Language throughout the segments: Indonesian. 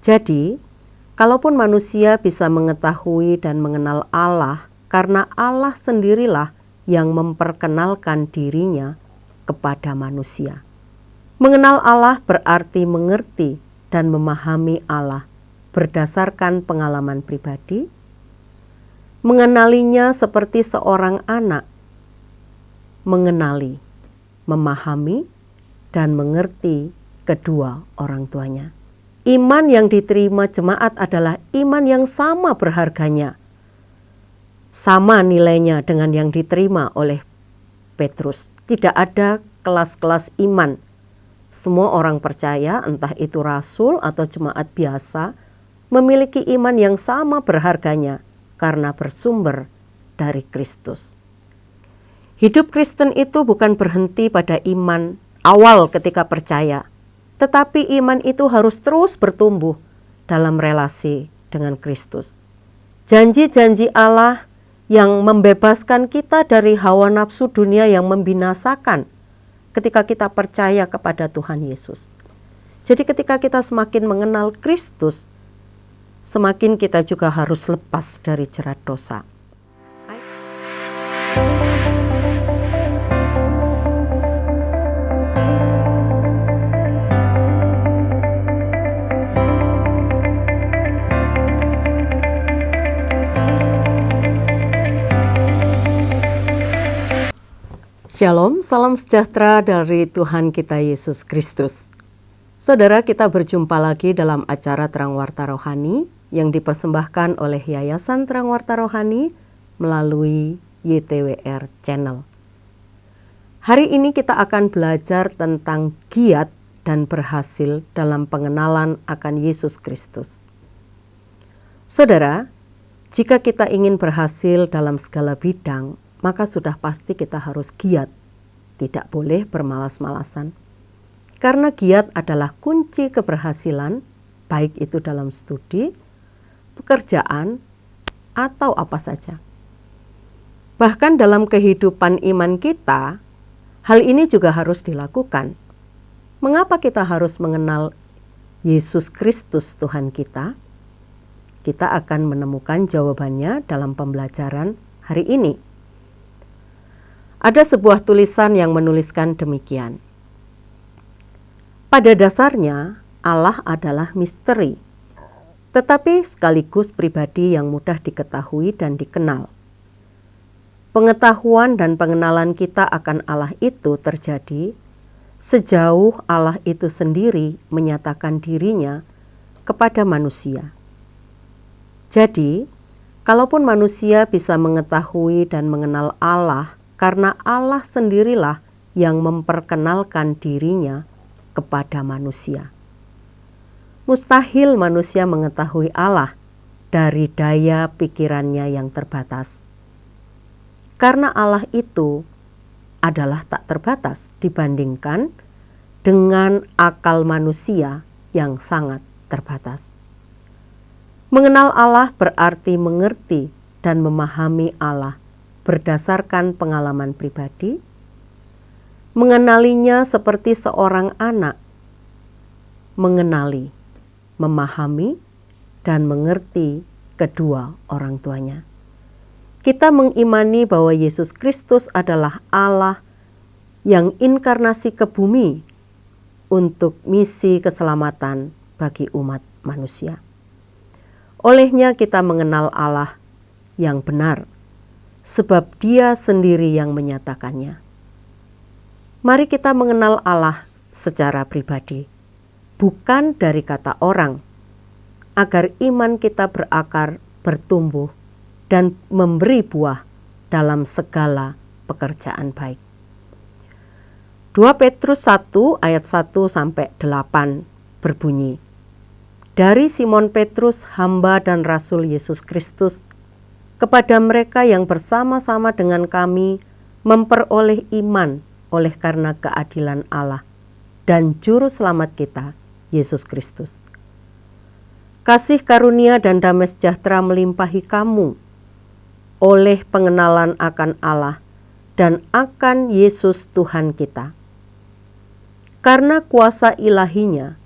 Jadi, kalaupun manusia bisa mengetahui dan mengenal Allah, karena Allah sendirilah yang memperkenalkan dirinya kepada manusia. Mengenal Allah berarti mengerti dan memahami Allah berdasarkan pengalaman pribadi. Mengenalinya seperti seorang anak, mengenali, memahami, dan mengerti kedua orang tuanya. Iman yang diterima jemaat adalah iman yang sama berharganya, sama nilainya dengan yang diterima oleh Petrus. Tidak ada kelas-kelas iman. Semua orang percaya, entah itu rasul atau jemaat biasa, memiliki iman yang sama berharganya karena bersumber dari Kristus. Hidup Kristen itu bukan berhenti pada iman awal ketika percaya, tetapi iman itu harus terus bertumbuh dalam relasi dengan Kristus. Janji-janji Allah yang membebaskan kita dari hawa nafsu dunia yang membinasakan ketika kita percaya kepada Tuhan Yesus. Jadi ketika kita semakin mengenal Kristus, semakin kita juga harus lepas dari jerat dosa. Shalom, salam sejahtera dari Tuhan kita Yesus Kristus. Saudara, kita berjumpa lagi dalam acara Terang Warta Rohani yang dipersembahkan oleh Yayasan Terang Warta Rohani melalui YTWR Channel. Hari ini kita akan belajar tentang giat dan berhasil dalam pengenalan akan Yesus Kristus. Saudara, jika kita ingin berhasil dalam segala bidang, maka sudah pasti kita harus giat, tidak boleh bermalas-malasan. Karena giat adalah kunci keberhasilan, baik itu dalam studi, pekerjaan, atau apa saja. Bahkan dalam kehidupan iman kita, hal ini juga harus dilakukan. Mengapa kita harus mengenal Yesus Kristus Tuhan kita? Kita akan menemukan jawabannya dalam pembelajaran hari ini. Ada sebuah tulisan yang menuliskan demikian. Pada dasarnya, Allah adalah misteri, tetapi sekaligus pribadi yang mudah diketahui dan dikenal. Pengetahuan dan pengenalan kita akan Allah itu terjadi sejauh Allah itu sendiri menyatakan dirinya kepada manusia. Jadi, kalaupun manusia bisa mengetahui dan mengenal Allah, karena Allah sendirilah yang memperkenalkan dirinya kepada manusia. Mustahil manusia mengetahui Allah dari daya pikirannya yang terbatas. Karena Allah itu adalah tak terbatas dibandingkan dengan akal manusia yang sangat terbatas. Mengenal Allah berarti mengerti dan memahami Allah berdasarkan pengalaman pribadi, mengenalinya seperti seorang anak, mengenali, memahami, dan mengerti kedua orang tuanya. Kita mengimani bahwa Yesus Kristus adalah Allah yang inkarnasi ke bumi untuk misi keselamatan bagi umat manusia. Olehnya kita mengenal Allah yang benar, sebab Dia sendiri yang menyatakannya. Mari kita mengenal Allah secara pribadi, bukan dari kata orang, agar iman kita berakar, bertumbuh, dan memberi buah dalam segala pekerjaan baik. 2 Petrus 1 ayat 1-8 berbunyi, dari Simon Petrus, hamba dan rasul Yesus Kristus, kepada mereka yang bersama-sama dengan kami memperoleh iman oleh karena keadilan Allah dan Juru Selamat kita, Yesus Kristus. Kasih karunia dan damai sejahtera melimpahi kamu oleh pengenalan akan Allah dan akan Yesus Tuhan kita. Karena kuasa ilahinya,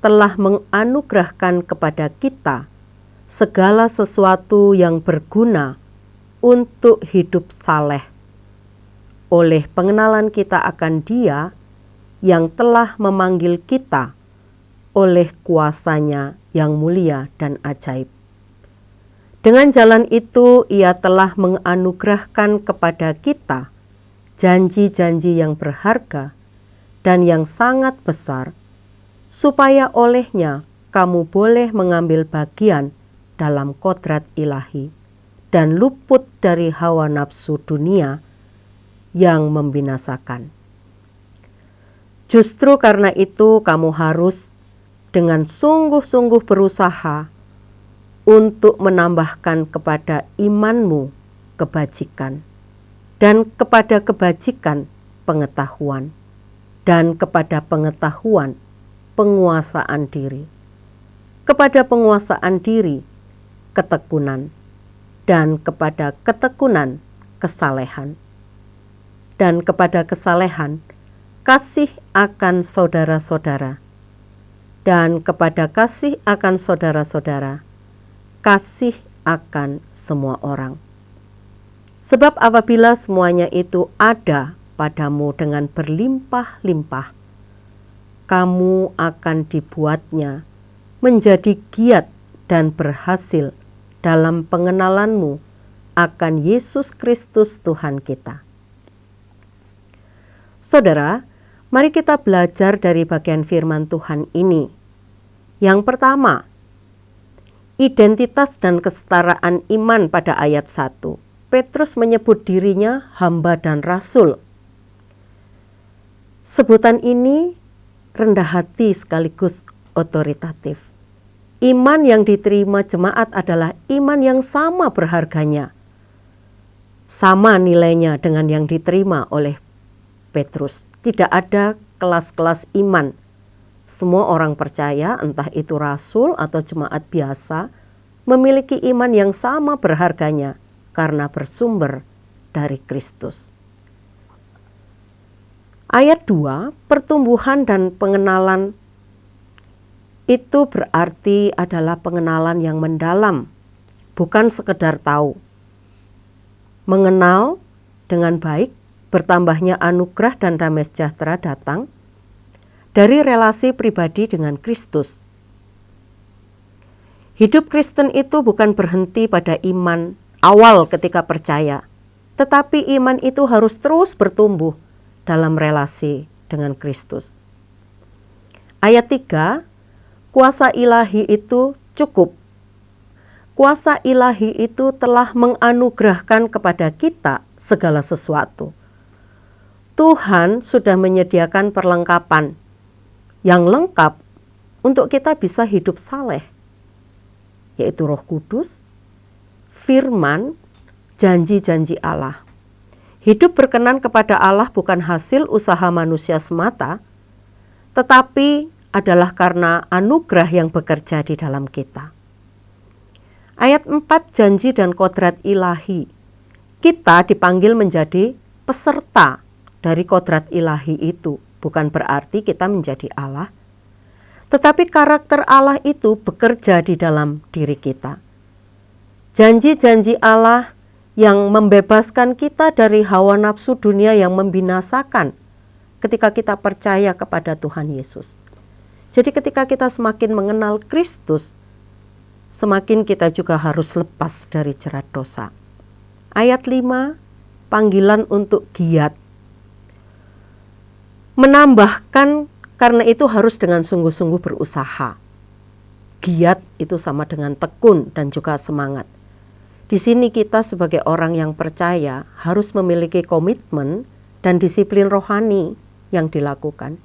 telah menganugerahkan kepada kita segala sesuatu yang berguna untuk hidup saleh, oleh pengenalan kita akan Dia yang telah memanggil kita oleh kuasa-Nya yang mulia dan ajaib. Dengan jalan itu Ia telah menganugerahkan kepada kita janji-janji yang berharga dan yang sangat besar, supaya olehnya kamu boleh mengambil bagian dalam kodrat ilahi dan luput dari hawa nafsu dunia yang membinasakan. Justru karena itu kamu harus dengan sungguh-sungguh berusaha untuk menambahkan kepada imanmu kebajikan, dan kepada kebajikan pengetahuan, dan kepada pengetahuan penguasaan diri, kepada penguasaan diri ketekunan, dan kepada ketekunan kesalehan, dan kepada kesalehan kasih akan saudara-saudara, dan kepada kasih akan saudara-saudara kasih akan semua orang. Sebab apabila semuanya itu ada padamu dengan berlimpah-limpah, kamu akan dibuatnya menjadi giat dan berhasil dalam pengenalanmu akan Yesus Kristus Tuhan kita. Saudara, mari kita belajar dari bagian firman Tuhan ini. Yang pertama, identitas dan kesetaraan iman pada ayat 1. Petrus menyebut dirinya hamba dan rasul. Sebutan ini rendah hati sekaligus otoritatif. Iman yang diterima jemaat adalah iman yang sama berharganya, sama nilainya dengan yang diterima oleh Petrus. Tidak ada kelas-kelas iman. Semua orang percaya, entah itu rasul atau jemaat biasa, memiliki iman yang sama berharganya karena bersumber dari Kristus. Ayat 2, pertumbuhan dan pengenalan itu berarti adalah pengenalan yang mendalam, bukan sekedar tahu. Mengenal dengan baik, bertambahnya anugerah dan damai sejahtera datang dari relasi pribadi dengan Kristus. Hidup Kristen itu bukan berhenti pada iman awal ketika percaya, tetapi iman itu harus terus bertumbuh dalam relasi dengan Kristus. Ayat 3, kuasa ilahi itu cukup. Kuasa ilahi itu telah menganugerahkan kepada kita segala sesuatu. Tuhan sudah menyediakan perlengkapan yang lengkap untuk kita bisa hidup saleh, yaitu Roh Kudus, firman, janji-janji Allah. Hidup berkenan kepada Allah bukan hasil usaha manusia semata, tetapi adalah karena anugerah yang bekerja di dalam kita. Ayat 4, janji dan kodrat ilahi. Kita dipanggil menjadi peserta dari kodrat ilahi itu. Bukan berarti kita menjadi Allah, tetapi karakter Allah itu bekerja di dalam diri kita. Janji-janji Allah yang membebaskan kita dari hawa nafsu dunia yang membinasakan ketika kita percaya kepada Tuhan Yesus. Jadi ketika kita semakin mengenal Kristus, semakin kita juga harus lepas dari jerat dosa. Ayat 5, panggilan untuk giat. Menambahkan, karena itu harus dengan sungguh-sungguh berusaha. Giat itu sama dengan tekun dan juga semangat. Di sini kita sebagai orang yang percaya harus memiliki komitmen dan disiplin rohani yang dilakukan.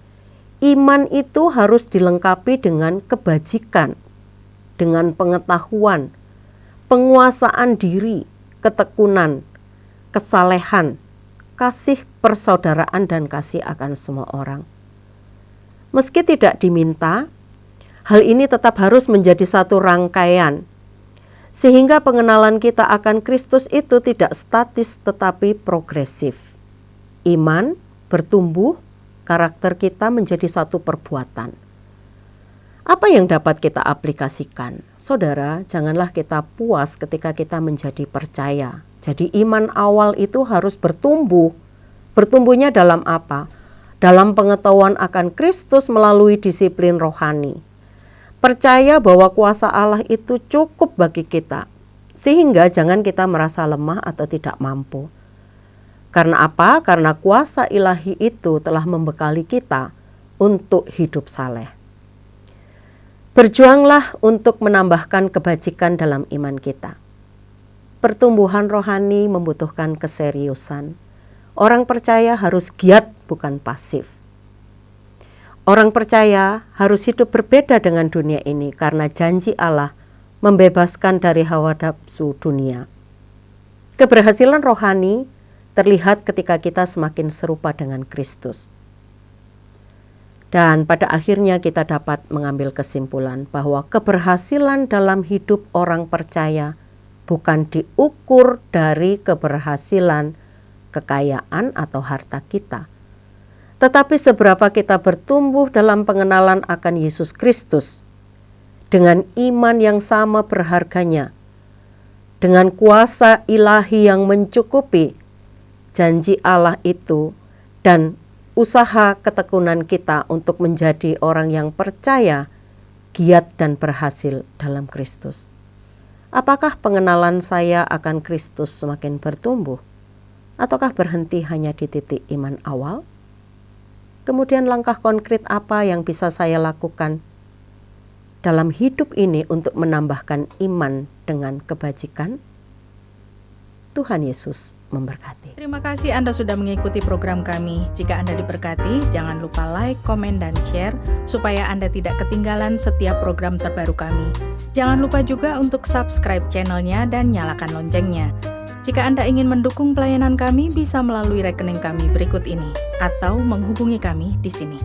Iman itu harus dilengkapi dengan kebajikan, dengan pengetahuan, penguasaan diri, ketekunan, kesalehan, kasih persaudaraan dan kasih akan semua orang. Meski tidak diminta, hal ini tetap harus menjadi satu rangkaian, sehingga pengenalan kita akan Kristus itu tidak statis tetapi progresif. Iman bertumbuh, karakter kita menjadi satu perbuatan. Apa yang dapat kita aplikasikan? Saudara, janganlah kita puas ketika kita menjadi percaya. Jadi iman awal itu harus bertumbuh. Bertumbuhnya dalam apa? Dalam pengetahuan akan Kristus melalui disiplin rohani. Percaya bahwa kuasa Allah itu cukup bagi kita. Sehingga jangan kita merasa lemah atau tidak mampu. Karena apa? Karena kuasa ilahi itu telah membekali kita untuk hidup saleh. Berjuanglah untuk menambahkan kebajikan dalam iman kita. Pertumbuhan rohani membutuhkan keseriusan. Orang percaya harus giat, bukan pasif. Orang percaya harus hidup berbeda dengan dunia ini karena janji Allah membebaskan dari hawa nafsu dunia. Keberhasilan rohani terlihat ketika kita semakin serupa dengan Kristus. Dan pada akhirnya kita dapat mengambil kesimpulan bahwa keberhasilan dalam hidup orang percaya bukan diukur dari keberhasilan, kekayaan atau harta kita, tetapi seberapa kita bertumbuh dalam pengenalan akan Yesus Kristus dengan iman yang sama berharganya, dengan kuasa ilahi yang mencukupi janji Allah itu, dan usaha ketekunan kita untuk menjadi orang yang percaya, giat dan berhasil dalam Kristus. Apakah pengenalan saya akan Kristus semakin bertumbuh? Ataukah berhenti hanya di titik iman awal? Kemudian langkah konkret apa yang bisa saya lakukan dalam hidup ini untuk menambahkan iman dengan kebajikan? Tuhan Yesus memberkati. Terima kasih Anda sudah mengikuti program kami. Jika Anda diberkati, jangan lupa like, komen, dan share supaya Anda tidak ketinggalan setiap program terbaru kami. Jangan lupa juga untuk subscribe channelnya dan nyalakan loncengnya. Jika Anda ingin mendukung pelayanan kami, bisa melalui rekening kami berikut ini atau menghubungi kami di sini.